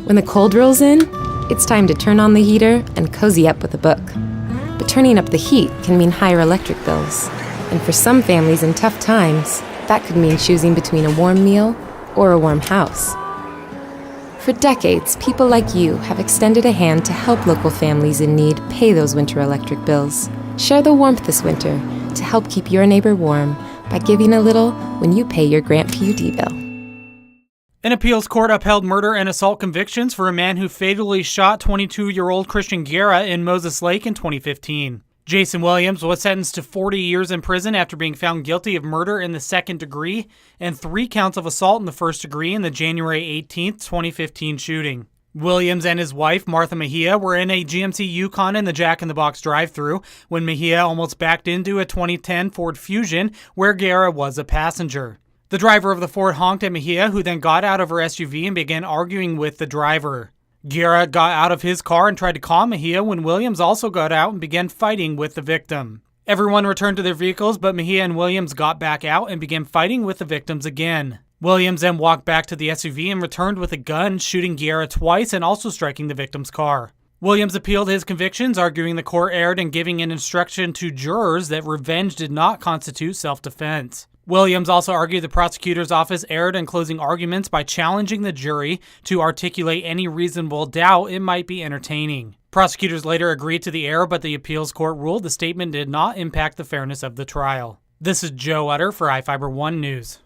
When the cold rolls in, it's time to turn on the heater and cozy up with a book. But turning up the heat can mean higher electric bills. And for some families in tough times, that could mean choosing between a warm meal or a warm house. For decades, people like you have extended a hand to help local families in need pay those winter electric bills. Share the warmth this winter to help keep your neighbor warm by giving a little when you pay your Grant PUD bill. An appeals court upheld murder and assault convictions for a man who fatally shot 22-year-old Christian Guerra in Moses Lake in 2015. Jason Williams was sentenced to 40 years in prison after being found guilty of murder in the second degree and 3 counts of assault in the first degree in the January 18, 2015 shooting. Williams and his wife, Martha Mejia, were in a GMC Yukon in the Jack in the Box drive-thru when Mejia almost backed into a 2010 Ford Fusion where Guerra was a passenger. The driver of the Ford honked at Mejia, who then got out of her SUV and began arguing with the driver. Guerra got out of his car and tried to calm Mejia when Williams also got out and began fighting with the victim. Everyone returned to their vehicles, but Mejia and Williams got back out and began fighting with the victims again. Williams then walked back to the SUV and returned with a gun, shooting Guerra twice and also striking the victim's car. Williams appealed his convictions, arguing the court erred in giving an instruction to jurors that revenge did not constitute self-defense. Williams also argued the prosecutor's office erred in closing arguments by challenging the jury to articulate any reasonable doubt it might be entertaining. Prosecutors later agreed to the error, but the appeals court ruled the statement did not impact the fairness of the trial. This is Joe Utter for iFiber One News.